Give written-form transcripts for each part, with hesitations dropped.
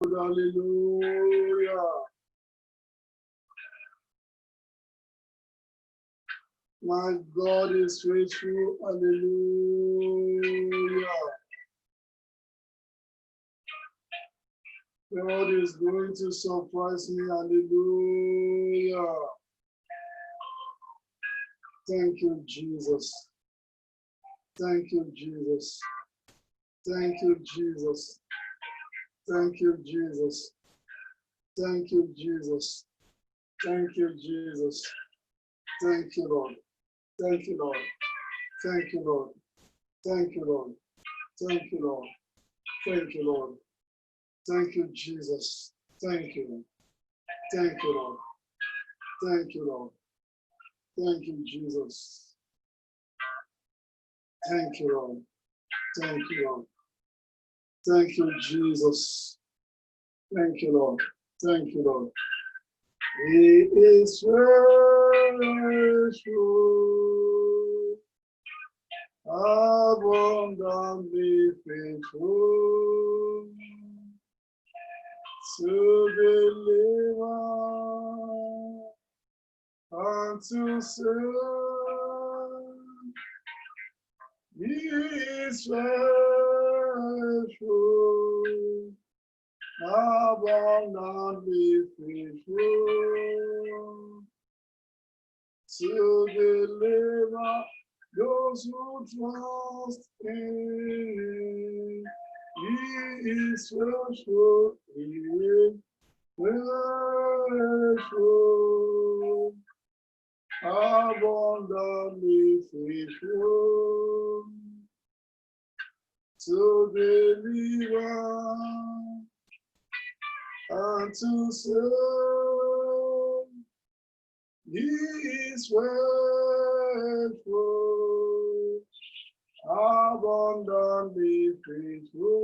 Hallelujah. My God is faithful. Hallelujah. God is going to surprise me. Hallelujah. Thank you, Jesus. Thank you, Jesus. Thank you, Jesus. Thank you, Jesus. Thank you, Jesus. Thank you, Jesus. Thank you, Lord. Thank you, Lord. Thank you, Lord. Thank you, Lord. Thank you, Lord. Thank you, Lord. Thank you, Jesus. Thank you. Thank you, Lord. Thank you, Lord. Thank you, Jesus. Thank you, Lord. Thank you, Lord. Thank you, Jesus. Thank you, Lord. Thank you, Lord. He is faithful, abundantly faithful, to deliver and to save. He is faithful, abundantly faithful, to deliver those who trust in Him. He is faithful, He is faithful, abundantly faithful, to deliver and to save. He is faithful, abundantly faithful,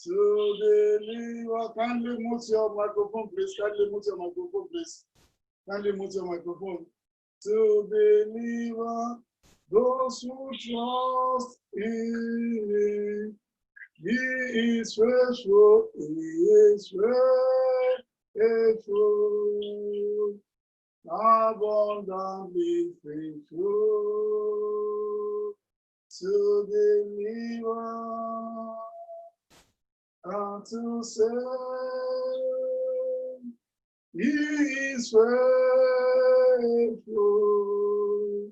to deliver. Kindly mute your microphone, please. Kindly mute your microphone, please. Kindly mute your microphone. To deliver those who trust in Him. He is faithful, He is faithful, abundantly faithful, to deliver and to save. He is faithful,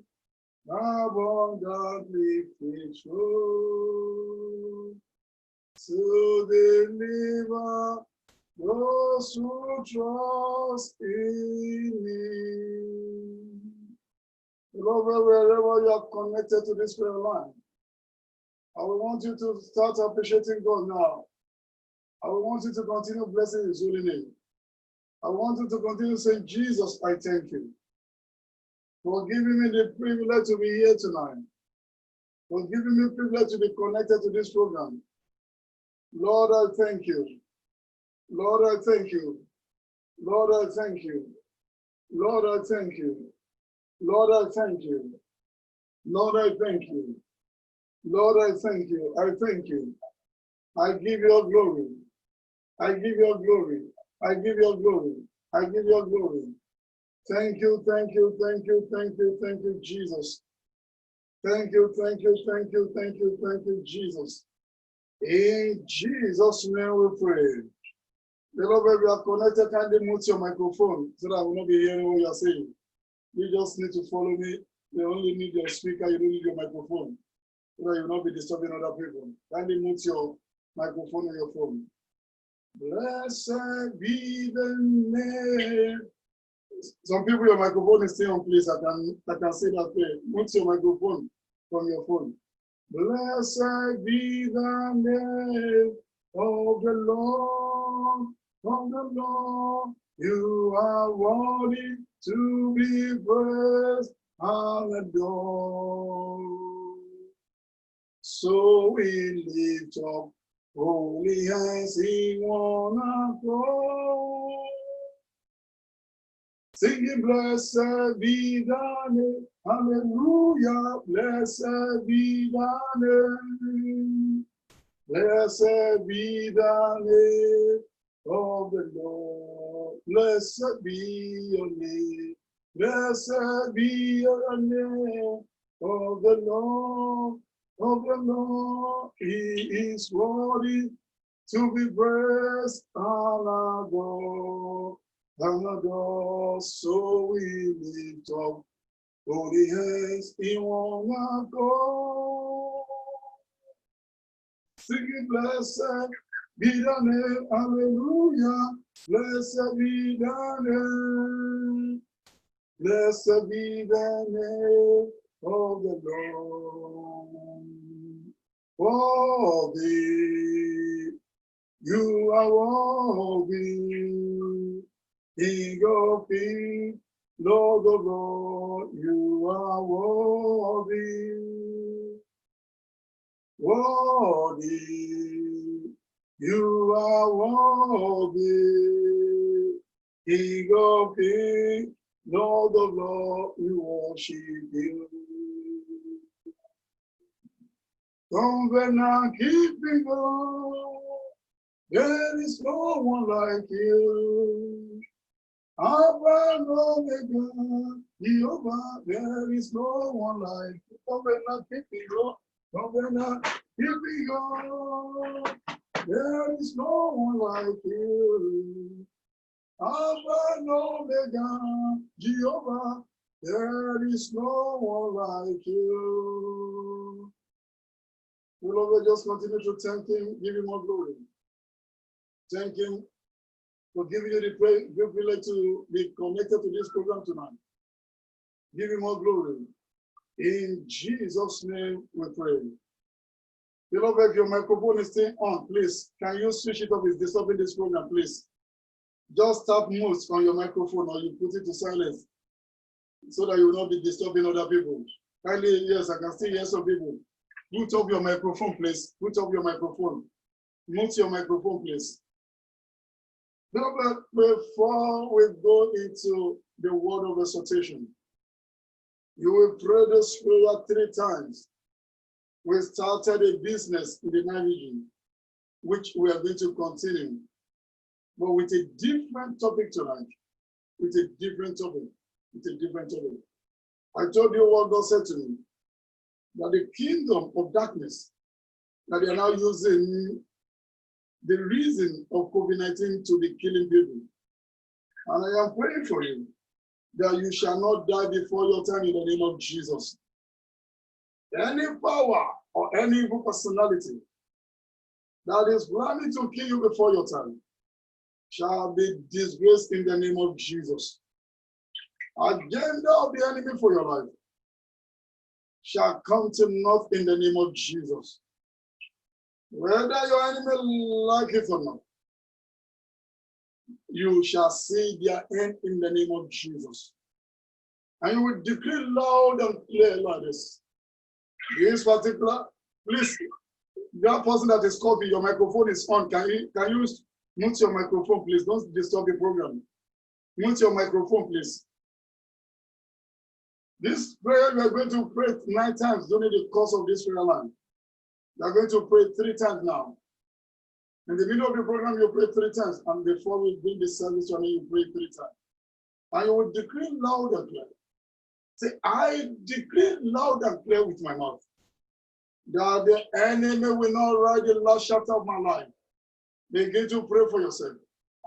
abundantly faithful, to deliver those who trust in Him. Beloved, wherever you are connected to this prayer line, I want you to start appreciating God now. I want you to continue blessing His holy name. I want you to continue saying, Jesus, I thank you for giving me the privilege to be here tonight, for giving me the privilege to be connected to this program. Lord, I thank you. Lord, I thank you. Lord, I thank you. Lord, I thank you. Lord, I thank you. Lord, I thank you. Lord, I thank you. I thank you. I give you glory. I give you glory. I give you glory. I give you glory. Thank you, thank you, thank you, thank you, thank you, Jesus. Thank you, thank you, thank you, thank you, thank you, Jesus. In Jesus' name we pray. Beloved, we are connected. Kindly mute your microphone so that I will not be hearing what you are saying. You just need to follow me. You only need your speaker, you don't need your microphone. So that you will not be disturbing other people. Kindly mute your microphone on your phone. Blessed be the name. Some people, your microphone is still on, please. I can say that way. Mute your microphone from your phone. Blessed be the name of the Lord, of the Lord. You are worthy to be praised and adored. So we lift up holy hands in one accord, singing, blessed be thy name, hallelujah, blessed be thy name. Blessed be the name of the Lord. Blessed be your name. Blessed be your name of the Lord. Of the Lord, He is worthy to be praised and adored. So we lift up holy hands in one accord. Singing, blessed be the name, hallelujah. Blessed be the name. Blessed be the name of the Lord. Worthy, you are worthy. King of kings, Lord of lords, you are worthy. Worthy, you are worthy. King of kings, Lord of lords, we worship you. Covenant keeping God, there is no one like you. Alpha and Omega, Jehovah, there is no one like you. Covenant keeping God, covenant keeping God, there is no one like you. Alpha and Omega, Jehovah, there is no one like you. Beloved, just continue to thank him, give him more glory. Thank him for giving you the privilege to be connected to this program tonight. Give him more glory. In Jesus' name we pray. Beloved, if your microphone is still on, please, can you switch it off? It's disturbing this program, please. Just tap mute on your microphone or you put it to silence so that you will not be disturbing other people. Kindly, yes, I can still hear some people. Put up your microphone, please. Put up your microphone. Mute your microphone, please. Beloved, before we go into the word of exhortation, you will pray this prayer 3 times. We started a business in the night region, which we are going to continue, but with a different topic tonight. With a different topic. I told you what God said to me, that the kingdom of darkness, that they are now using the reason of COVID-19 to be killing people. And I am praying for you that you shall not die before your time in the name of Jesus. Any power or any evil personality that is planning to kill you before your time shall be disgraced in the name of Jesus. Agenda of the enemy for your life shall come to naught in the name of Jesus. Whether your enemy like it or not, you shall see their end in the name of Jesus. And you will decree loud and clear like this. This particular, please, that person that is coughing, your microphone is on. Can you mute your microphone, please? Don't disturb the program. Mute your microphone, please. This prayer we are going to pray 9 times during the course of this prayer line. We are going to pray 3 times now. In the middle of the program, you pray 3 times, and before we bring the service on, you pray 3 times. And you will decree loud and clear. Say, I decree loud and clear with my mouth that the enemy will not write the last chapter of my life. Begin to pray for yourself.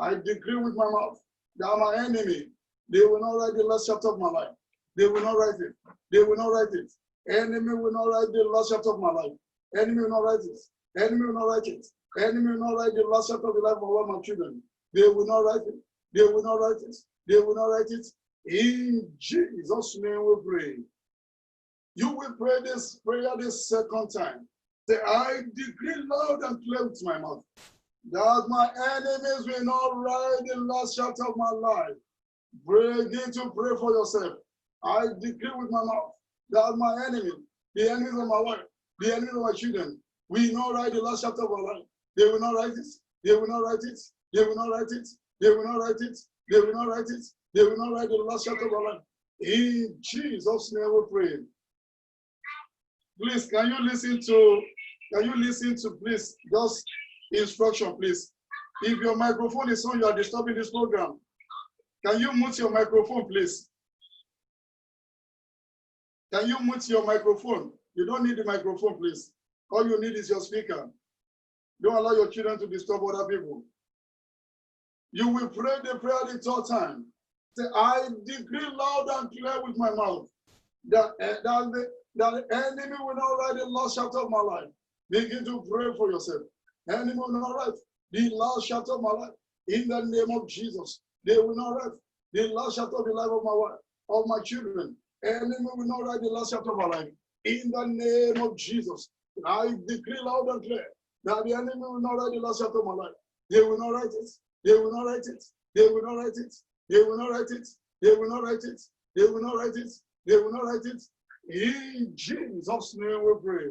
I decree with my mouth that my enemy, they will not write the last chapter of my life. They will not write it. They will not write it. Enemy will not write the last chapter of my life. Enemy will not write it. Enemy will not write it. Enemy will not write the last chapter of the life of all my children. They will not write it. They will not write it. They will not write it. In Jesus' name we pray. You will pray this prayer this second time. Say, I decree loud and clear with my mouth that my enemies will not write the last chapter of my life. Begin to pray for yourself. I decree with my mouth that my enemy, the enemies of my wife, the enemies of my children, will not write the last chapter of my life. They will not write it. They will not write it. They will not write it. They will not write it. They will not write it. They will not write the last chapter of our life. In Jesus' name we pray. Please, can you listen to Can you listen to, please, just instruction, please? If your microphone is on, you are disturbing this program. Can you mute your microphone, please? Can you mute your microphone? You don't need the microphone, please. All you need is your speaker. Don't allow your children to disturb other people. You will pray the prayer the third time. Say, I decree loud and clear with my mouth that the enemy will not write the last chapter of my life. Begin to pray for yourself. Enemy will not write the last chapter of my life. In the name of Jesus, they will not write the last chapter of the life of my wife, of my children. Enemy will not write the last chapter of my life. In the name of Jesus, I decree loud and clear that the enemy will not write the last chapter of my life. They will not write it. They will not write it. They will not write it. They will not write it. They will not write it. They will not write it. They will not write it. In Jesus' name we pray.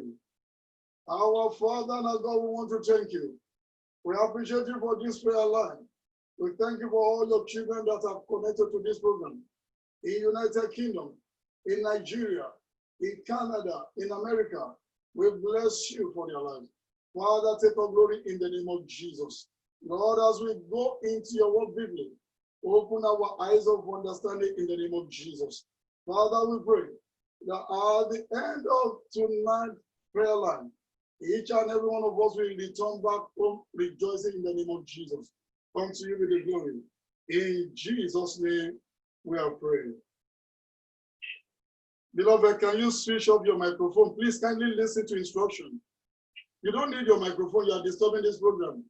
Our Father and our God, we want to thank you. We appreciate you for this prayer line. We thank you for all your children that are connected to this program. In United Kingdom, in Nigeria, in Canada, in America, we bless you for their lives. Father, take our glory in the name of Jesus. Lord, as we go into your word briefly, open our eyes of understanding in the name of Jesus. Father, we pray that at the end of tonight's prayer line, each and every one of us will return back home rejoicing in the name of Jesus. Unto you be the glory. In Jesus' name, we are praying. Beloved, can you switch off your microphone? Please kindly listen to instruction. You don't need your microphone. You are disturbing this program.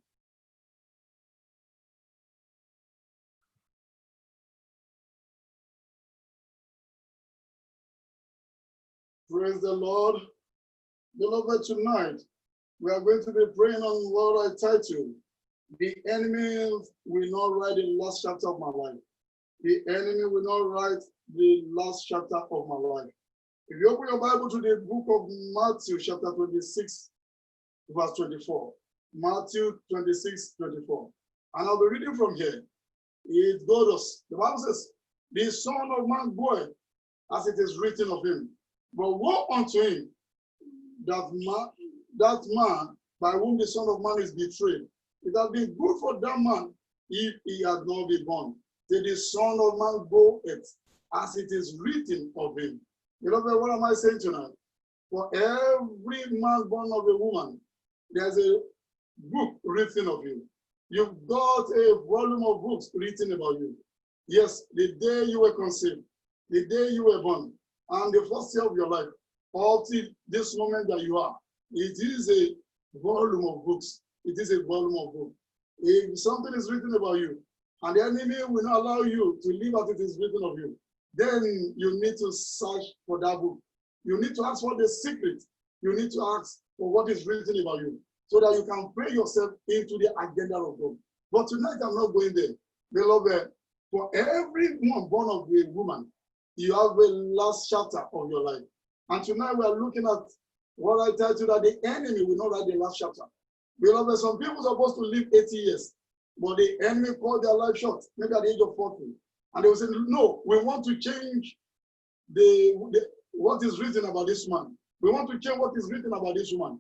Praise the Lord. Beloved, tonight, we are going to be praying on what I titled, The Enemy Will Not Write the Last Chapter of My Life. The enemy will not write the last chapter of my life. If you open your Bible to the book of Matthew, chapter 26, verse 24. Matthew 26, 24. And I'll be reading from here. It goes, the Bible says, the Son of Man goeth, as it is written of him. But woe unto him, that man by whom the Son of Man is betrayed. It had been good for that man if he had not been born. Till the Son of Man goeth, as it is written of him. Beloved, what am I saying tonight? For every man born of a woman, there's a book written of you. You've got a volume of books written about you. Yes, the day you were conceived, the day you were born, and the first year of your life, up to this moment that you are, it is a volume of books. It is a volume of books. If something is written about you, and the enemy will not allow you to live as it is written of you, then you need to search for that book. You need to ask for the secret. You need to ask for what is written about you, so that you can pray yourself into the agenda of God. But tonight I'm not going there. Beloved, for everyone born of a woman, you have a last chapter of your life. And tonight we are looking at what I titled that the enemy will not write the last chapter. Beloved, some people are supposed to live 80 years, but the enemy called their life short, maybe at the age of 40. And they will say, no, we want to change what is written about this man. We want to change what is written about this woman.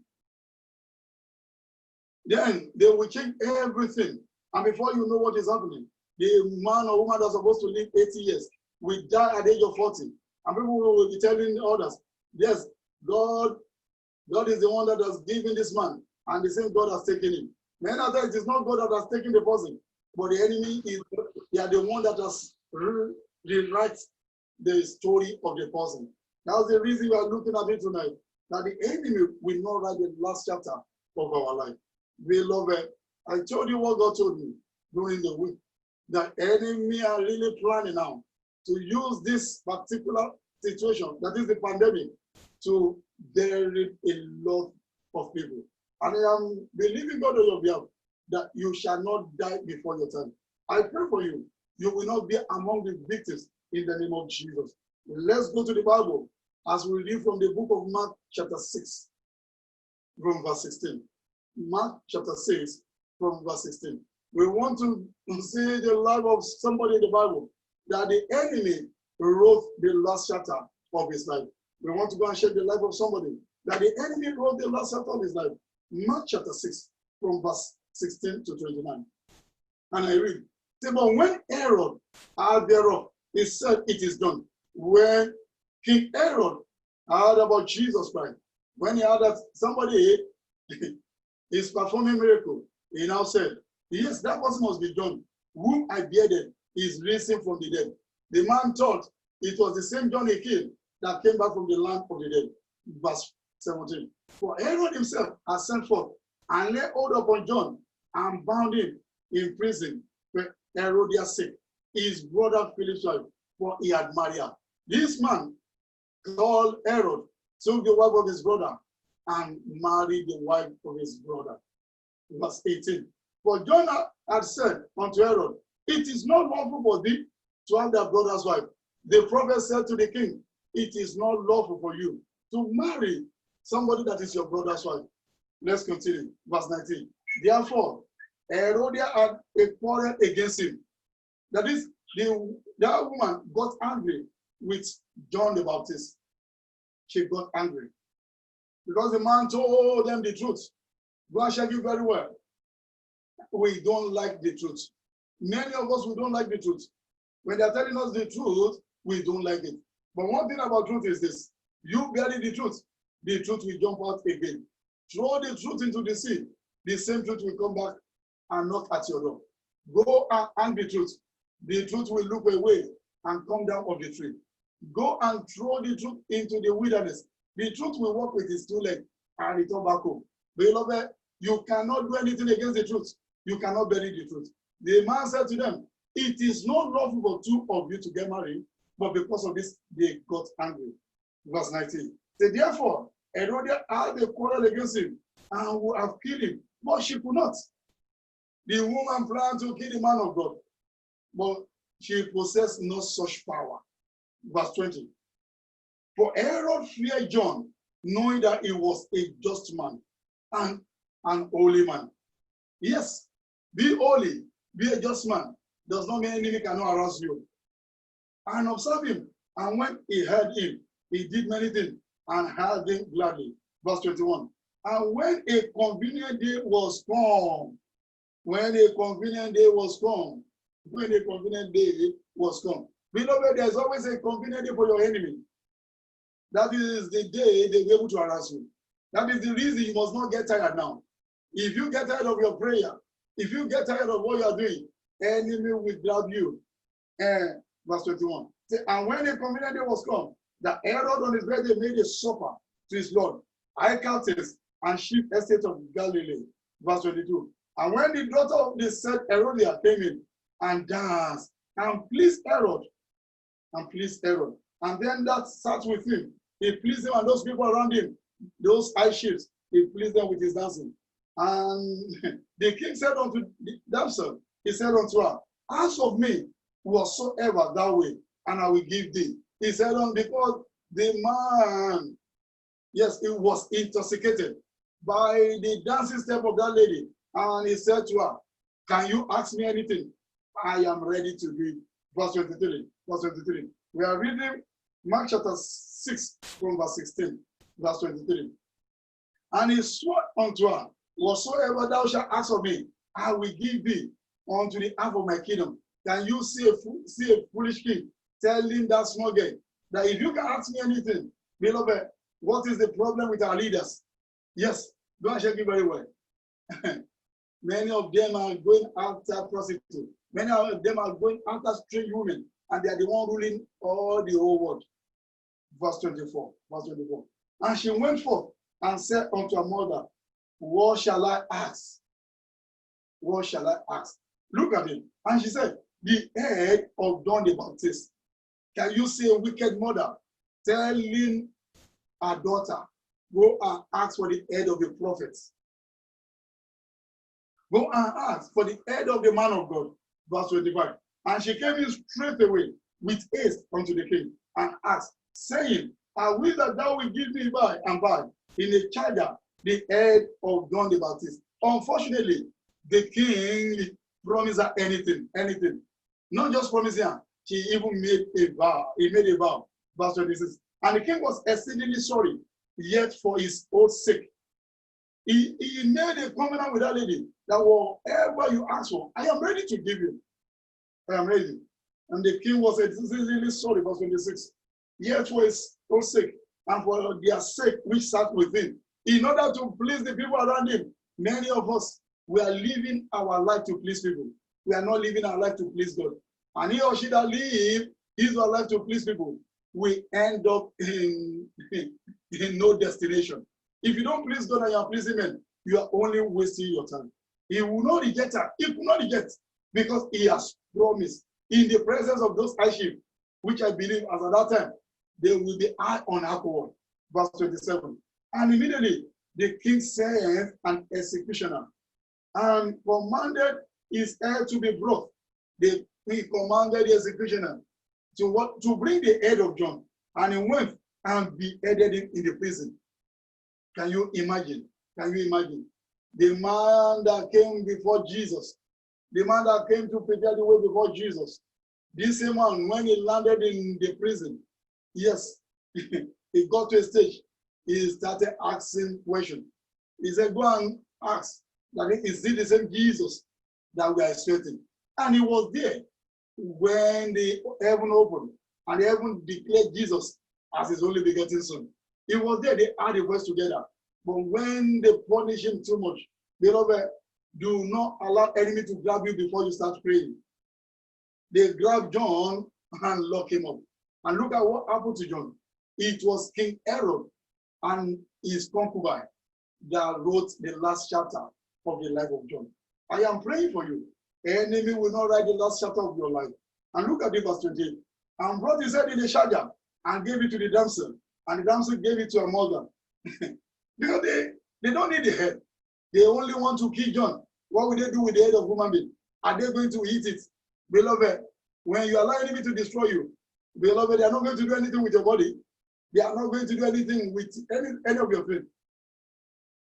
Then they will change everything. And before you know what is happening, the man or woman that's supposed to live 80 years will die at the age of 40. And people will be telling others, yes, God is the one that has given this man, and the same God has taken him. Many others, it is not God that has taken the person, but the enemy is, they are the one that has rewrite the story of the person. That's the reason we are looking at it tonight, that the enemy will not write the last chapter of our life. Beloved, I told you what God told me during the week. The enemy are really planning now to use this particular situation, that is the pandemic, to bury a lot of people. And I am believing God on your behalf that you shall not die before your time. I pray for you. You will not be among the victims in the name of Jesus. Let's go to the Bible as we read from the book of Mark chapter 6 from verse 16. Mark chapter 6 from verse 16. We want to see the life of somebody in the Bible that the enemy wrote the last chapter of his life. We want to go and share the life of somebody that the enemy wrote the last chapter of his life. Mark chapter 6, from verse 16 to 29. And I read, but when Herod heard thereof, he said, it is done. When King Herod heard about Jesus Christ, when he heard that somebody is performing miracle, he now said, yes, that person must be John, whom I bearded is risen from the dead. The man thought it was the same John he killed that came back from the land of the dead. Verse 17. For Herod himself has sent forth and laid hold upon John and bound him in prison for Herodias' sake, his brother Philip's wife, for he had married her. This man called Herod took the wife of his brother and married the wife of his brother. Verse 18. For John had said unto Herod, it is not lawful for thee to have thy brother's wife. The prophet said to the king, it is not lawful for you to marry somebody that is your brother's wife. Let's continue. Verse 19. Therefore, Herodias had a quarrel against him. That is, that woman got angry with John the Baptist. She got angry because the man told them the truth. Go and check you very well. We don't like the truth. Many of us, we don't like the truth. When they're telling us the truth, we don't like it. But one thing about truth is this. You bury the truth will jump out again. Throw the truth into the sea, the same truth will come back and knock at your door. Go and hang the truth will look away and come down off the tree. Go and throw the truth into the wilderness. The truth will walk with its 2 legs and return back home. Beloved, you cannot do anything against the truth. You cannot bury the truth. The man said to them, it is not lawful for 2 of you to get married, but because of this, they got angry. Verse 19. So therefore, Herodias had a quarrel against him and would have killed him, but she could not. The woman planned to kill the man of God, but she possessed no such power. Verse 20. For Herod feared John, knowing that he was a just man and an holy man. Yes, be holy, be a just man. Does not mean enemy cannot arouse you. And observe him. And when he heard him, he did many things and heard him gladly. Verse 21. And when a convenient day was come, beloved, there's always a convenient day for your enemy. That is the day they'll be able to harass you. That is the reason you must not get tired now. If you get tired of your prayer, if you get tired of what you are doing, enemy will grab you. Verse 21. And when a convenient day was come, that Herod on his birthday made a supper to his Lord, Hyrcanus and chief estate of Galilee. Verse 22. And when the daughter of the said Herodias came in and danced and pleased Herod, and then that sat with him, he pleased him and those people around him, those high chiefs, he pleased them with his dancing. And the king said unto the damsel, he said unto her, ask of me whatsoever thou wilt, and I will give thee. He said, because the man, yes, he was intoxicated by the dancing step of that lady. And he said to her, can you ask me anything? I am ready to do it. Verse 23. We are reading Mark chapter 6 from verse 16. Verse 23. And he swore unto her, whatsoever thou shalt ask of me, I will give thee unto the half of my kingdom. Can you see a foolish king telling that small girl that if you can ask me anything, beloved, what is the problem with our leaders? Yes, go and check it very well. Many of them are going after prostitutes. Many of them are going after strange women, and they are the one ruling all the whole world. Verse 24. And she went forth and said unto her mother, what shall I ask? What shall I ask? Look at it. And she said, the head of John the Baptist. Can you see a wicked mother telling her daughter, go and ask for the head of the prophets? Go and ask for the head of the man of God. Verse 25. And she came in straight away with haste unto the king and asked, saying, I will that thou will give me by and by in a charger the head of John the Baptist. Unfortunately, the king promised her anything. Not just promising her, she even made a vow. He made a vow. Verse 26. And the king was exceedingly sorry. yet for his own sake. He made a covenant with that lady that whatever you ask for, I am ready to give you. I am ready. And the king was exceedingly sorry, verse 26. Yet for his own sake, and for their sake which sat with him, in order to please the people around him. Many of us, we are living our life to please people. We are not living our life to please God. And he or she that live his or her life to please people, we end up in no destination. If you don't please God and you are pleasing men, you are only wasting your time. He will not reject her. He will not reject, because he has promised in the presence of those hardship, which I believe as at that time, they will be eye on alcohol. Verse 27. And immediately the king sent an executioner and commanded his head to be brought. He commanded the executioner to bring the head of John, and he went and beheaded him in the prison. Can you imagine? Can you imagine? The man that came before Jesus, the man that came to prepare the way before Jesus, this man, when he landed in the prison, yes, he got to a stage, he started asking questions. He said, go and ask, that is it the same Jesus that we are expecting? And he was there when the heaven opened and the heaven declared Jesus as his only begotten son. He was there, they had a voice together. But when they punish him too much, beloved, do not allow enemy to grab you before you start praying. They grabbed John and locked him up. And look at what happened to John. It was King Herod and his concubine that wrote the last chapter of the life of John. I am praying for you. Enemy will not write the last chapter of your life. And look at it, verse 28. And brought his head in a charger and gave it to the damsel. And the damsel gave it to her mother. Because they don't need the head. They only want to kill John. What will they do with the head of human being? Are they going to eat it? Beloved, when you allow enemy to destroy you, beloved, they are not going to do anything with your body. They are not going to do anything with any of your faith.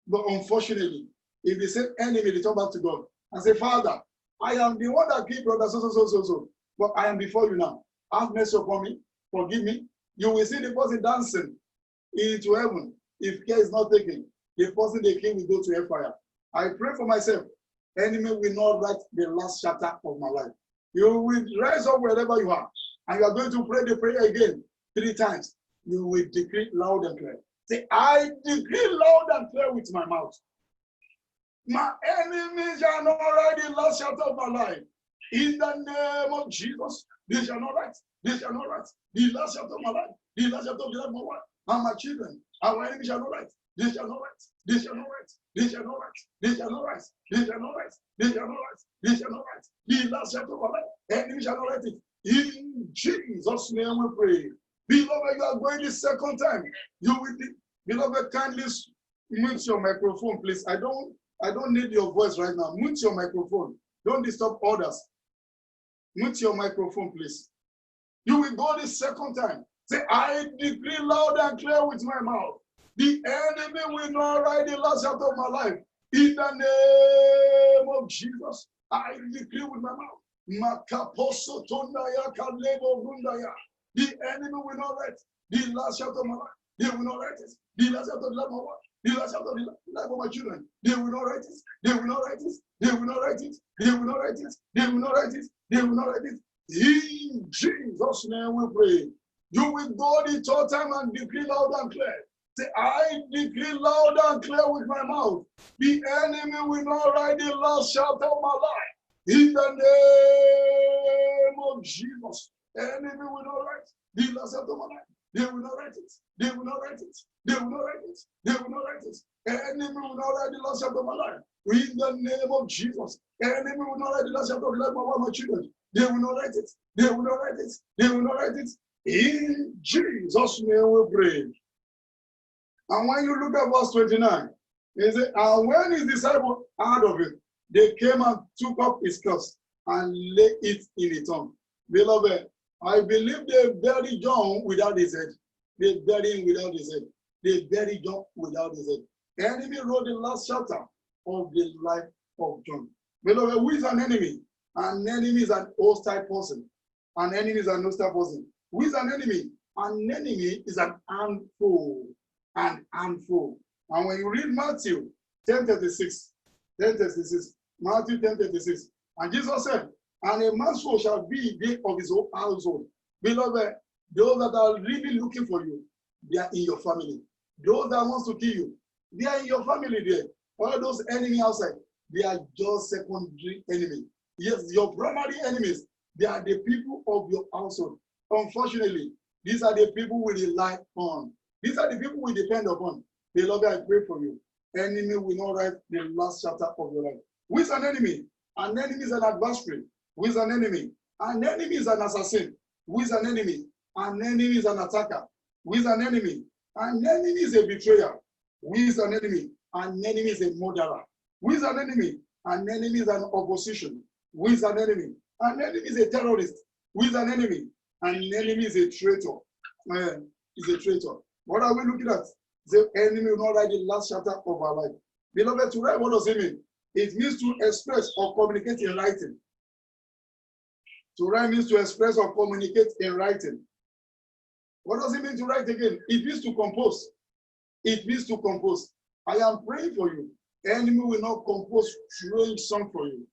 But unfortunately, if they say enemy, they turn back to God and say, Father, I am the one that killed brother so. But I am before you now. Have mercy upon me. Forgive me. You will see the person dancing into heaven. If care is not taken, the person they kill will go to hellfire. I pray for myself. Enemy will not write the last chapter of my life. You will rise up wherever you are, and you are going to pray the prayer again 3 times. You will decree loud and clear. Say, I decree loud and clear with my mouth. My enemies shall not write the last chapter of my life. In the name of Jesus, they shall not write. They shall not write the last chapter of my life. The last chapter of the life of my wife and my children. Our enemies shall not write. They shall not write. They shall not write. They shall not write. They shall not write. They shall not write. They shall not write. They shall not write. The last chapter of my life. Enemy shall not write it. In Jesus' name we pray. Beloved, you are going the second time. You will be, beloved, kindly mute your microphone, please. I don't need your voice right now. Mute your microphone. Don't disturb others. Mute your microphone, please. You will go the second time. Say, I decree loud and clear with my mouth. The enemy will not write the last chapter of my life. In the name of Jesus, I decree with my mouth. The enemy will not write the last chapter of my life. They will not write it. The last chapter of the life of my wife. The last chapter of the life of my children. They will not write it. They will not write it. They will not write it. They will not write it. They will not write it. They will not write it. In Jesus' name we pray. You will go the third time and decree loud and clear. Say, I decree loud and clear with my mouth. The enemy will not write the last chapter of my life. In the name of Jesus. Enemy will not write the last chapter of my life. They will not write it. They will not write it. They will not write it. They will not write it. Enemy will not write the last chapter of my life. In the name of Jesus. Enemy will not write the last chapter of the life of my children. They will not write it. They will not write it. They will not write it. In Jesus' name we pray. And when you look at verse 29, it says, and when his disciples heard of it, they came and took up his cross and laid it in a tomb. Beloved, I believe they buried John without his head. They buried him without his head. They buried John without his head. The enemy wrote the last chapter of the life of John. Beloved, who is an enemy? An enemy is an hostile person. An enemy is an hostile person. Who is an enemy? An enemy is an armed foe. and handful. And when you read Matthew 10:36, Matthew 10:36, and Jesus said, and a man's soul shall be the of his own household. Beloved, those that are really looking for you, they are in your family. Those that wants to kill you, they are in your family there. All those enemies outside, they are just secondary enemy. Yes, your primary enemies, they are the people of your household. Unfortunately, these are the people we rely on. These are the people we depend upon. Beloved, I pray for you. Enemy will not write the last chapter of your life. Who is an enemy? An enemy is an adversary. Who is an enemy? An enemy is an assassin. Who is an enemy? An enemy is an attacker. Who is an enemy? An enemy is a betrayer. Who is an enemy? An enemy is a murderer. Who is an enemy? An enemy is an opposition. Who is an enemy? An enemy is a terrorist. Who is an enemy? An enemy is a traitor. Is a traitor. What are we looking at? The enemy will not write the last chapter of our life. Beloved, to write, what does it mean? It means to express or communicate in writing. To write means to express or communicate in writing. What does it mean to write again? It means to compose. It means to compose. I am praying for you. Enemy will not compose strange song for you.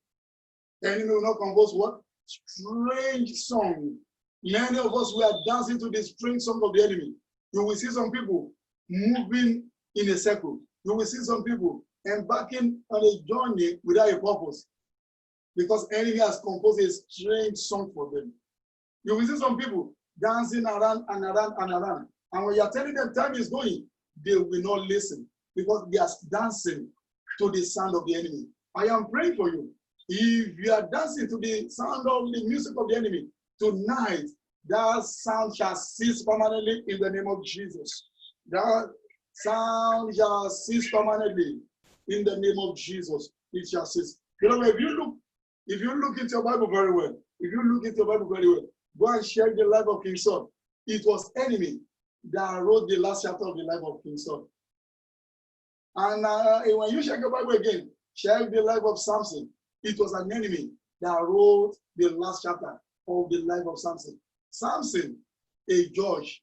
Enemy will not compose what? Strange song. Many of us, we are dancing to the strange song of the enemy. You will see some people moving in a circle. You will see some people embarking on a journey without a purpose, because enemy has composed a strange song for them. You will see some people dancing around and around and around. And when you are telling them time is going, they will not listen, because they are dancing to the sound of the enemy. I am praying for you. If you are dancing to the sound of the music of the enemy, tonight, that sound shall cease permanently in the name of Jesus. That sound shall cease permanently in the name of Jesus. It shall cease. Beloved, if you look into your Bible very well, go and share the life of King Saul. It was enemy that wrote the last chapter of the life of King Saul. And when you check your Bible again, check the life of Samson. It was an enemy that wrote the last chapter of the life of Samson. Samson, a judge,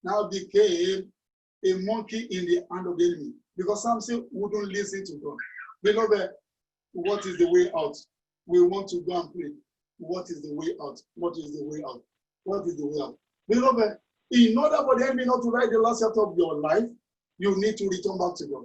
now became a monkey in the hand of the enemy, because Samson wouldn't listen to God. Beloved, what is the way out? We want to go and pray. What is the way out? What is the way out? What is the way out? Beloved, in order for the enemy not to write the last chapter of your life, you need to return back to God.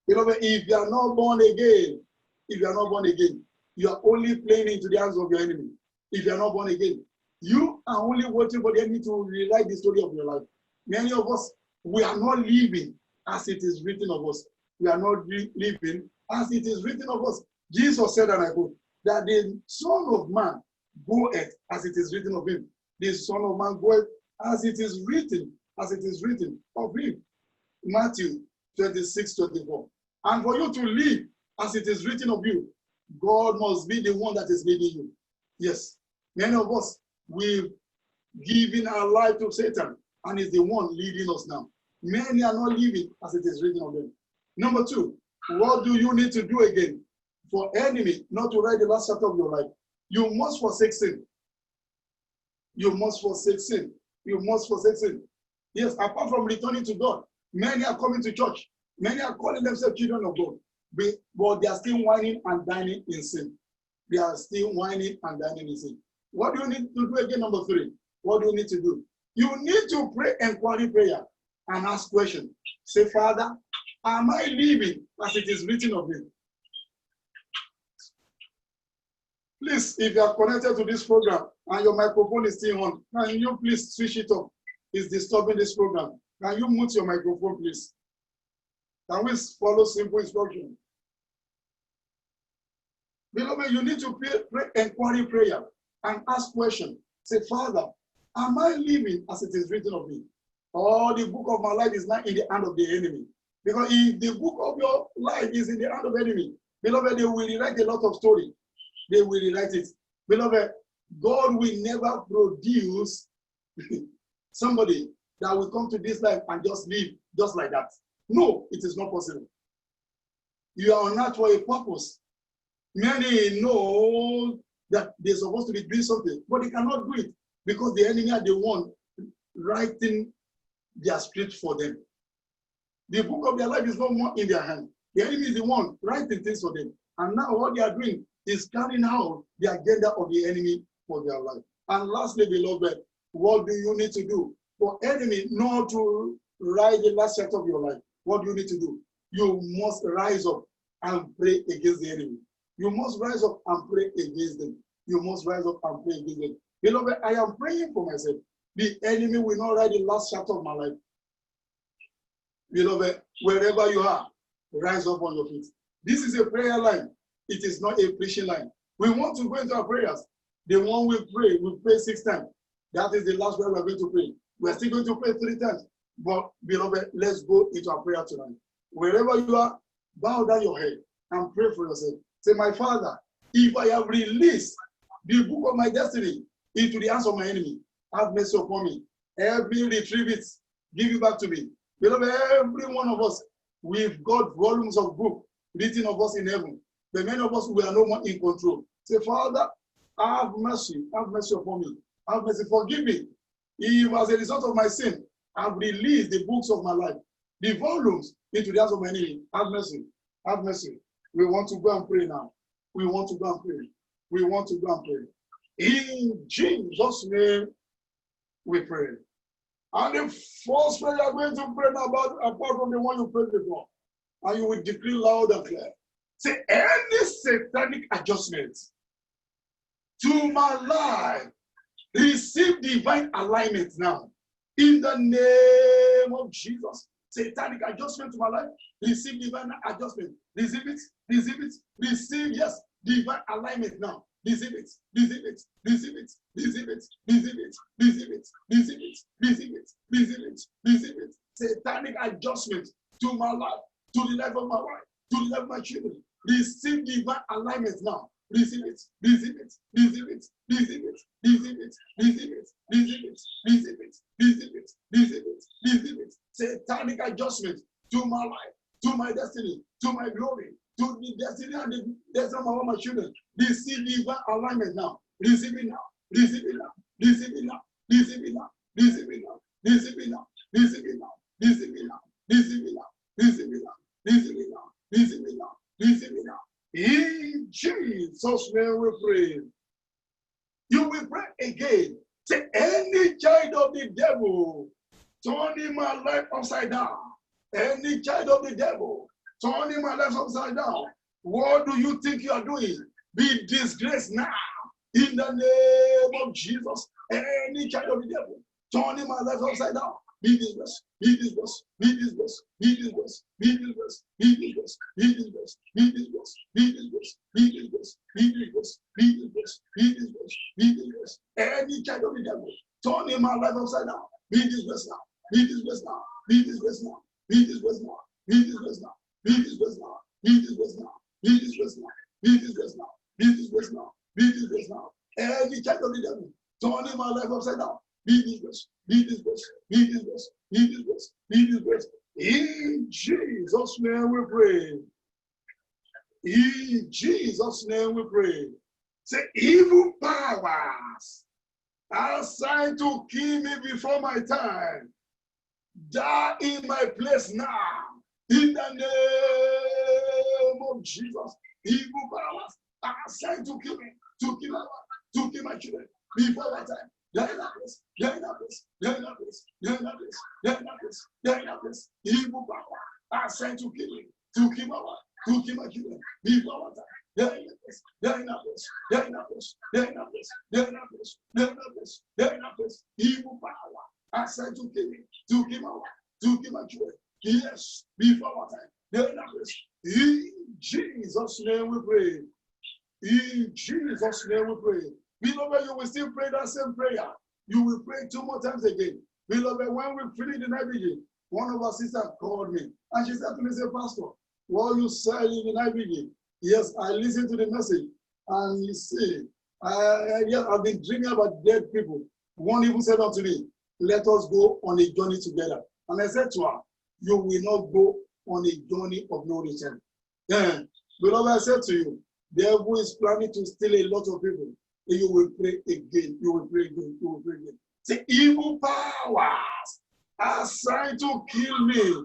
Beloved, if you are not born again, you are only playing into the hands of your enemy. If you are not born again, you are only waiting for the enemy to rewrite the story of your life. Many of us, we are not living as it is written of us. We are not living as it is written of us. Jesus said, and I quote, that the Son of Man goeth as it is written of him. The Son of Man goeth as it is written of him. Matthew 26:24. And for you to live as it is written of you, God must be the one that is leading you. Yes, many of us, we've given our life to Satan, and is the one leading us now. Many are not living as it is written of them. Number two, what do you need to do again for enemy not to write the last chapter of your life? You must forsake sin. You must forsake sin. You must forsake sin. Yes, apart from returning to God, many are coming to church. Many are calling themselves children of God, but they are still whining and dining in sin. They are still whining and dining in sin. What do you need to do again? Number three, what do you need to do? You need to pray inquiry prayer and ask questions. Say, Father, am I living as it is written of me? Please, if you are connected to this program and your microphone is still on, can you please switch it off? It's disturbing this program. Can you mute your microphone, please? Can we follow simple instructions? Beloved, you need to pray inquiry prayer and ask questions. Say, Father, am I living as it is written of me? Or the book of my life is not in the hand of the enemy? Because if the book of your life is in the hand of the enemy, beloved, they will rewrite a lot of story. They will rewrite it. Beloved, God will never produce somebody that will come to this life and just live just like that. No, it is not possible. You are on earth for a purpose. Many know that they're supposed to be doing something, but they cannot do it because the enemy are the one writing their script for them. The book of their life is no more in their hand. The enemy is the one writing things for them. And now what they are doing is carrying out the agenda of the enemy for their life. And lastly, beloved, what do you need to do for enemy not to write the last chapter of your life? What do you need to do? You must rise up and pray against the enemy. You must rise up and pray against them. You must rise up and pray against them. Beloved, I am praying for myself. The enemy will not write the last chapter of my life. Beloved, wherever you are, rise up on your feet. This is a prayer line. It is not a preaching line. We want to go into our prayers. The one we pray 6 times. That is the last prayer we're going to pray. We're still going to pray 3 times. But, beloved, let's go into our prayer tonight. Wherever you are, bow down your head and pray for yourself. Say, my Father, if I have released the book of my destiny into the hands of my enemy, have mercy upon me. Help me retrieve it. Give it back to me. Beloved, every one of us, we've got volumes of book written of us in heaven. But many of us, we are no more in control. Say, Father, have mercy upon me. Have mercy, forgive me. If as a result of my sin, I've released the books of my life, the volumes into the hands of my enemy. Have mercy. Have mercy. We want to go and pray now. We want to go and pray. We want to go and pray. In Jesus' name, we pray. And the first prayer you are going to pray now, apart from the one you prayed before, and you will decree loud and clear. Say, any satanic adjustment to my life, receive divine alignment now. In the name of Jesus. Satanic adjustment to my life, receive divine adjustment. Receive it, receive it, receive, yes, divine alignment now. Receive it, receive it, receive it, receive it, receive it, receive it, receive it, receive it, receive it, receive it. Satanic adjustment to my life, to the life of my wife, to the life of my children. Receive divine alignment now. Receive it, receive it, receive it, receive it, receive it, receive it, receive it, receive it, receive it, receive it, receive it. Satanic adjustment to my life, to my destiny, to my glory, to the destiny and the destiny of all my children. Receive divine alignment now. Receive it now. Receive it now. Receive it now. Receive it now. Receive it now. Receive it now. Receive it now. Receive it now. Receive it now. Receive it now. Receive it now. Receive it now. Receive it now. In Jesus' name we pray. You will pray again. Say, any child of the devil turning my life upside down. Any child of the devil turning my life upside down. What do you think you are doing? Be disgraced now. In the name of Jesus. Any child of the devil turning my life upside down. Be disgraced. Be disgraced. Be disgraced. Be disgraced. Be disgraced. Be disgraced. Be disgraced. Be disgraced. Be disgraced. Be disgraced. Be disgraced. Be disgraced. Be disgraced. Be disgraced. Any child of the devil turning my life upside down. Be disgraced now. Be disgraced now. Be disgraced now. Be disgraced now. Be disgraced now. Be disgraced now. Be disgraced now. Be disgraced now. Be disgraced now. Be disgraced now. Be disgraced now. Any child of the devil turning my life upside down. Be disgraced. Be disgraced. Be disgraced. Be disgraced. Be disgraced. In Jesus' name we pray. In Jesus' name we pray. Say, evil powers assigned to kill me before my time, die in my place now. In the name of Jesus. Evil powers are assigned to kill me, to kill my wife, to kill my children before my time. Die in that place. Die in that place. Die in that place. Die in that place. Die in that place. Die in that place. Evil power are assigned to kill me, to kill my wife, to kill my children before my time. Die in that place. Die in that place. Die in that place. Die in that place. Die in that place. Die in that place. Die in that place. Evil power assigned to kill me, to kill my wife, to kill my children. Yes, before my time. Die in that place. In Jesus' name we pray. In Jesus' name we pray. Beloved, you will still pray that same prayer. You will pray 2 more times again. Beloved, when we finish the night vigil, one of our sisters called me and she said to me, say, Pastor, what you said in the night vigil, yes, I listened to the message and you see, yes, I've been dreaming about dead people. One even said unto me, let us go on a journey together. And I said to her, you will not go on a journey of no return. Then, beloved, I said to you, the devil is planning to steal a lot of people. You will pray again. You will pray again. You will pray again. Say, evil powers assigned to kill me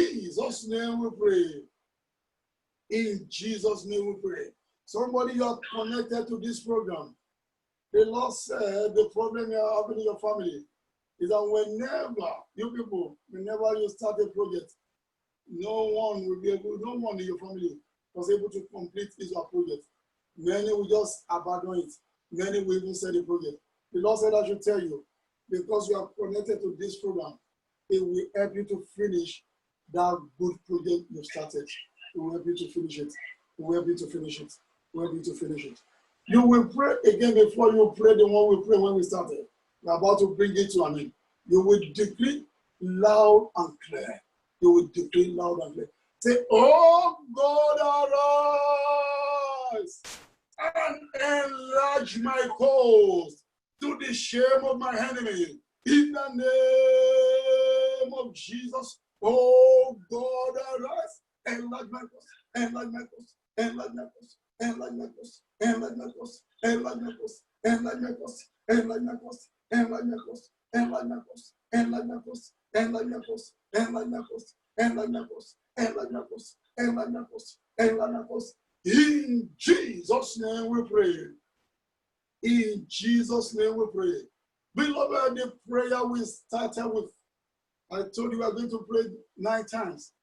name we pray. In Jesus' name we pray. Somebody you are connected to this program. The Lord said the problem you are having in your family is that whenever you start a project, no one in your family was able to complete his project. Many will just abandon it. Many will even sell the project. The Lord said I should tell you, because you are connected to this program, it will help you to finish that good project you started. It will help you to finish it. It will help you to finish it. It will help you to finish it. You will pray again before you pray the one we prayed when we started. We're about to bring it to an end. You will decree loud and clear. You will decree loud and clear. Say, oh God, arise and enlarge my cause to the shame of my enemy. In the name of Jesus, oh God, arise, enlarge my cause, enlarge my cause, enlarge my cause, enlarge my cause, enlarge my cause, enlarge my cause, enlarge my cause, enlarge my cause, enlarge my cause, enlarge my cause, enlarge my cause, enlarge my cause, enlarge my cause, enlarge my cause, enlarge my cause, enlarge my cause, enlarge my cause. In Jesus' name we pray. In Jesus' name we pray. Beloved, the prayer we started with, I told you we are going to pray 9 times.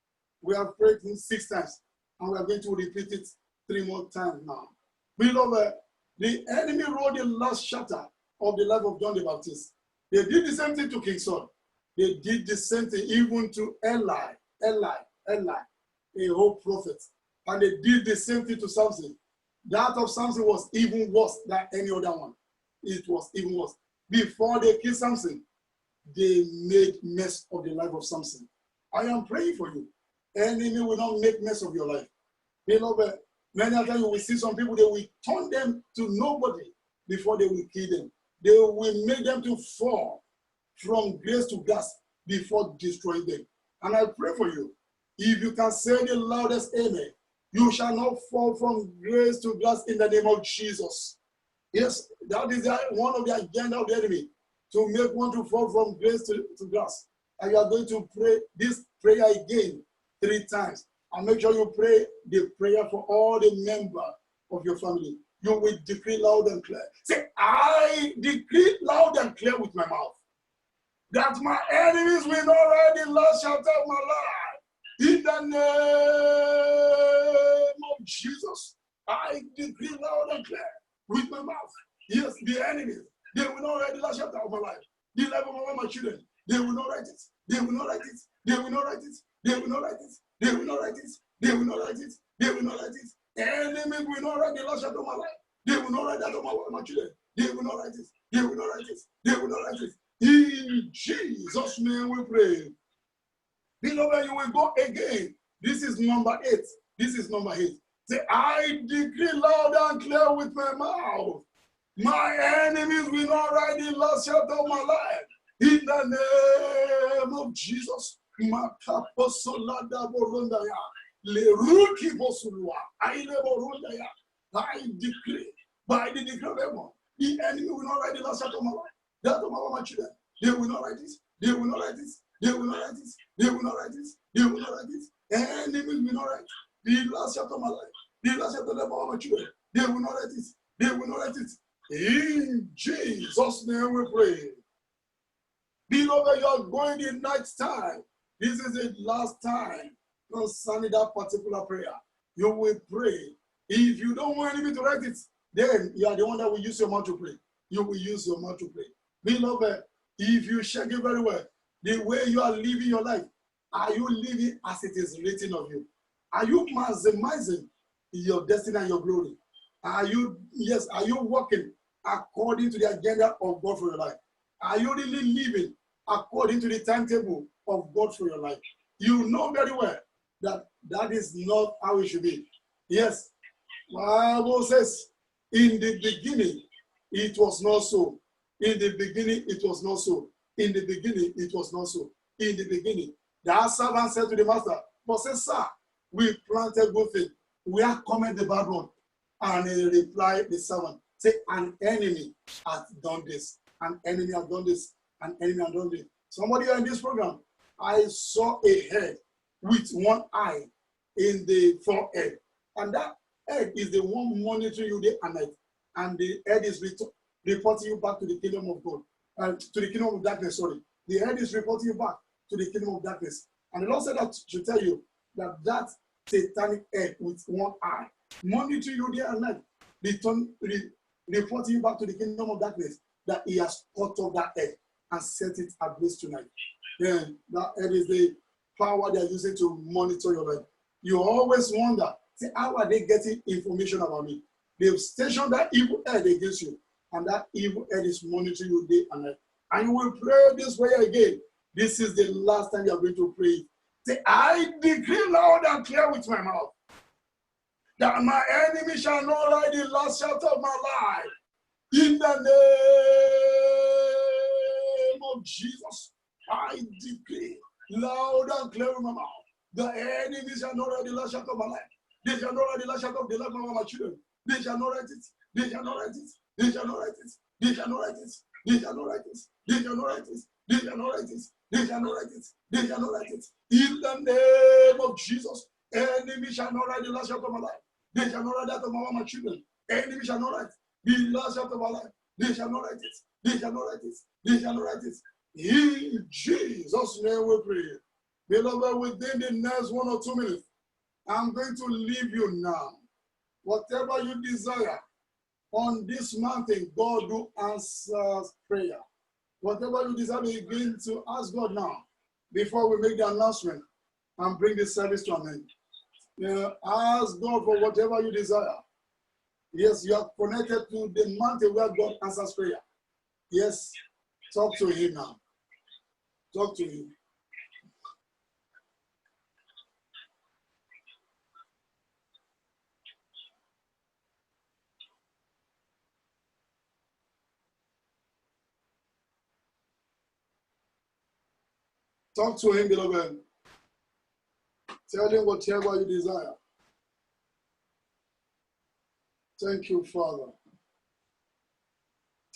We have prayed it 6 times, and we are going to repeat it 3 more times now. Beloved, the enemy wrote the last chapter of the life of John the Baptist. They did the same thing to King Saul. They did the same thing even to Eli, a whole prophet. And they did the same thing to Samson. That of Samson was even worse than any other one. It was even worse. Before they killed Samson, they made mess of the life of Samson. I am praying for you. Enemy will not make mess of your life. Beloved, many times you will see some people, they will turn them to nobody before they will kill them. They will make them to fall from grace to grass before destroying them. And I pray for you. If you can say the loudest amen, you shall not fall from grace to grass in the name of Jesus. Yes, that is one of the agenda of the enemy, to make one to fall from grace to grass. And you are going to pray this prayer again 3 times. And make sure you pray the prayer for all the members of your family. You will decree loud and clear. Say, I decree loud and clear with my mouth that my enemies will not ride the last chapter of my life. In the name of Jesus, I decree loud and clear with my mouth. Yes, the enemies, they will not write the last chapter of my life. The life of all my children, they will not write it. They will not write it. They will not write it. They will not write it. They will not write it. They will not write it. They will not write it. Enemies will not write the last chapter of my life. They will not write that of my children. They will not write it. They will not write it. They will not write it. In Jesus' name we pray. Beloved, you will go again. This is number 8. This is number 8. Say, I decree loud and clear with my mouth. My enemies will not write the last chapter of my life. In the name of Jesus. I decree by the decree of heaven, the enemy will not write the last chapter of my life. That of my children. They will not write it. They will not write it. They will not write it. They will not write it. They will not write it. Enemies will not write the last chapter of my life. The last chapter of my children. They will not write it. They will not write it. In Jesus' name we pray. Beloved, you are going the next time. This is the last time concerning that particular prayer. You will pray. If you don't want anybody to write it, then you are the one that will use your mouth to pray. You will use your mouth to pray. Beloved, if you check it very well, the way you are living your life, are you living as it is written of you? Are you maximizing your destiny and your glory? Are you working according to the agenda of God for your life? Are you really living according to the timetable of God for your life? You know very well that that is not how it should be. Yes, Bible says, in the beginning, it was not so. In the beginning, it was not so. In the beginning, it was not so. In the beginning, the servant said to the master, but say, sir, we planted good thing. Where cometh the bad one? And he replied, the servant, say, an enemy has done this. An enemy has done this. An enemy has done this. Somebody in this program, I saw a head with one eye in the forehead. And that head is the one monitoring you day and night. And the head is reporting you back to the kingdom of God. To the kingdom of darkness, sorry. The head is reporting you back to the kingdom of darkness. And the Lord said that to tell you that that satanic head with one eye, monitoring you day and night, reporting you back to the kingdom of darkness, that he has cut off that head and set it ablaze tonight. Then that head is the power they are using to monitor your life. You always wonder, say, how are they getting information about me? They've stationed that evil head against you, and that evil head is monitoring you day and night. And you will pray this way again. This is the last time you are going to pray. Say, I decree loud and clear with my mouth that my enemy shall not ride the last chapter of my life. In the name of Jesus, I decree loud and clear with my mouth. The enemy shall not ride the last chapter of my life. They shall not write the last chapter of the life of my children. They shall not write it. They shall not write it. They shall not write it. They shall not write it. They shall not write it. They shall not write it. They shall not write it. They shall not write it. They shall not write it. In the name of Jesus, enemy shall not write the last chapter of my life. They shall not write that of my children. Enemy shall not write the last chapter of my life. They shall not write it. They shall not write it. They shall not write it. In Jesus' name we pray. Beloved, within the next 1 or 2 minutes, I'm going to leave you now. Whatever you desire on this mountain, God will answer prayer. Whatever you desire, begin to ask God now before we make the announcement and bring the service to an end. Ask God for whatever you desire. Yes, you are connected to the mountain where God answers prayer. Yes, talk to him now. Talk to him. Talk to him, beloved. Tell him whatever you desire. Thank you, Father.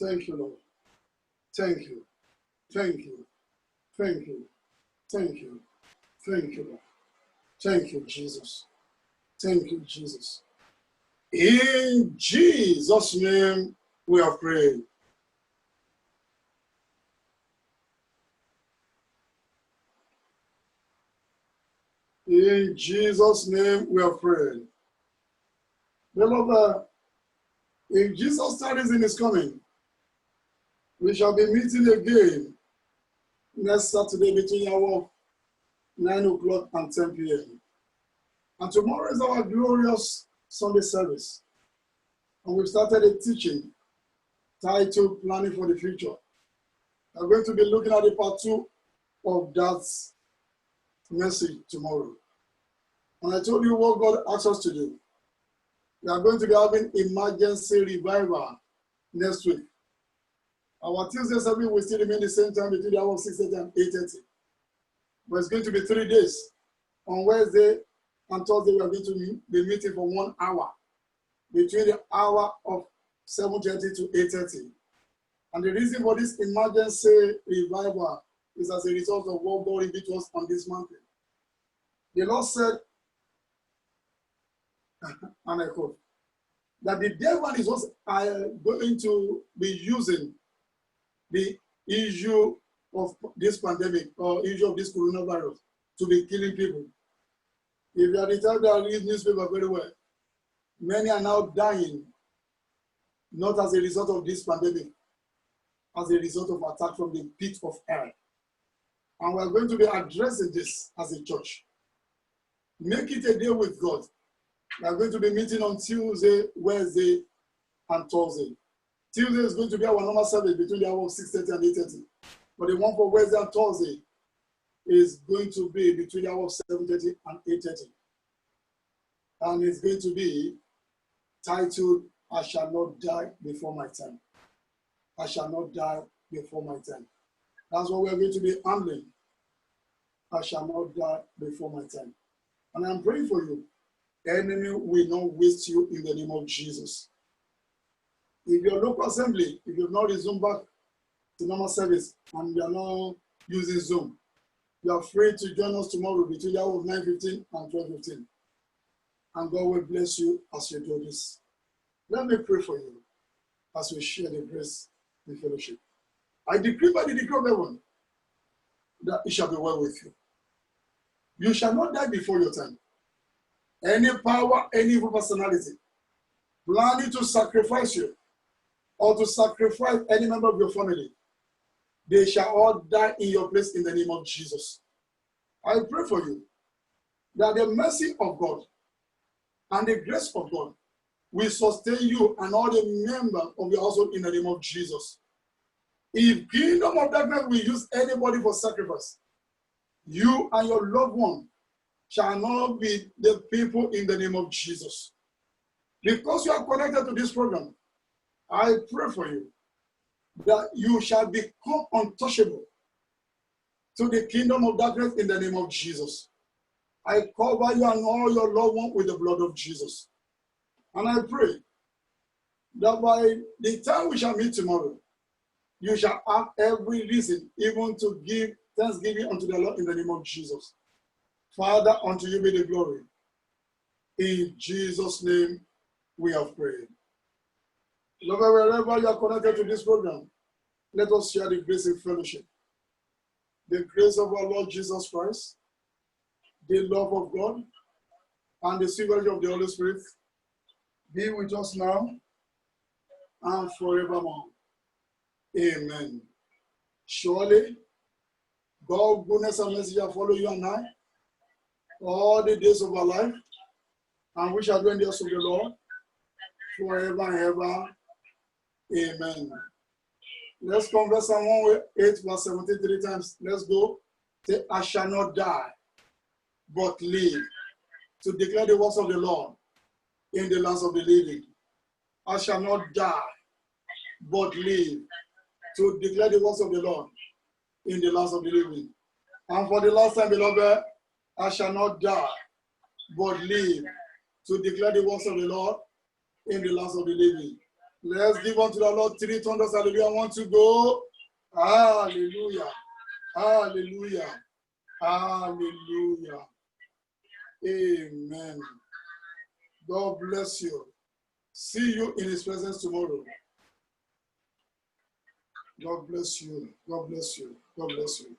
Thank you, Lord. Thank you. Thank you. Thank you. Thank you. Thank you, Lord. Thank you, Jesus. Thank you, Jesus. In Jesus' name, we are praying. In Jesus' name, we are praying. Beloved, if Jesus tarries in his coming, we shall be meeting again next Saturday between the hour of 9 o'clock and 10 p.m. And tomorrow is our glorious Sunday service. And we've started a teaching titled Planning for the Future. We're going to be looking at the part 2 of that message tomorrow. And I told you what God asked us to do. We are going to be having emergency revival next week. Our Tuesday service will still remain the same time between the hour of 6:30 and 8:30. But it's going to be 3 days. On Wednesday and Thursday, we are going to be meeting for 1 hour between the hour of 7:30 to 8:30. And the reason for this emergency revival is as a result of what God did to us on this mountain. The Lord said, and I quote, that the devil is also going to be using the issue of this pandemic or issue of this coronavirus to be killing people. If you are the type that read newspaper very well, many are now dying, not as a result of this pandemic, as a result of attack from the pit of hell. And we are going to be addressing this as a church. Make it a day with God. We are going to be meeting on Tuesday, Wednesday, and Thursday. Tuesday is going to be our normal service between the hour of 6:30 and 8:30. But the one for Wednesday and Thursday is going to be between the hour of 7:30 and 8:30. And it's going to be titled, I shall not die before my time. I shall not die before my time. That's what we're going to be handling. I shall not die before my time. And I'm praying for you. The enemy will not waste you in the name of Jesus. If your local assembly, if you've not resumed back to normal service and you're not using Zoom, You are free to join us tomorrow between the hour of 9:15 and 12:15. And God will bless you as you do this. Let me pray for you as we share the grace in fellowship. I decree by the decree of heaven that it shall be well with you. You shall not die before your time. Any power, any evil personality planning to sacrifice you or to sacrifice any member of your family, they shall all die in your place in the name of Jesus. I pray for you that the mercy of God and the grace of God will sustain you and all the members of your household in the name of Jesus. If kingdom of darkness will use anybody for sacrifice, you and your loved one shall not be the people in the name of Jesus. Because you are connected to this program, I pray for you that you shall become untouchable to the kingdom of darkness in the name of Jesus. I cover you and all your loved ones with the blood of Jesus. And I pray that by the time we shall meet tomorrow, you shall have every reason even to give thanksgiving unto the Lord in the name of Jesus. Father, unto you be the glory. In Jesus' name we have prayed. Beloved, wherever you are connected to this program, let us share the grace in fellowship. The grace of our Lord Jesus Christ, the love of God, and the sweet fellowship of the Holy Spirit be with us now and forevermore. Amen. Surely, God's goodness and mercy shall follow you and I all the days of our life, and we shall dwell in the house of the Lord forever and ever. Amen. Let's converse Psalm 108, verse 73 times. Let's go. Say, I shall not die, but live to declare the works of the Lord in the lands of the living. I shall not die, but live to declare the works of the Lord in the lands of the living. And for the last time, beloved, I shall not die, but live to declare the works of the Lord in the lands of the living. Let's give unto the Lord 3 thunders. Hallelujah. I want to go. Hallelujah. Hallelujah. Hallelujah. Amen. God bless you. See you in his presence tomorrow. God bless you. God bless you. God bless you.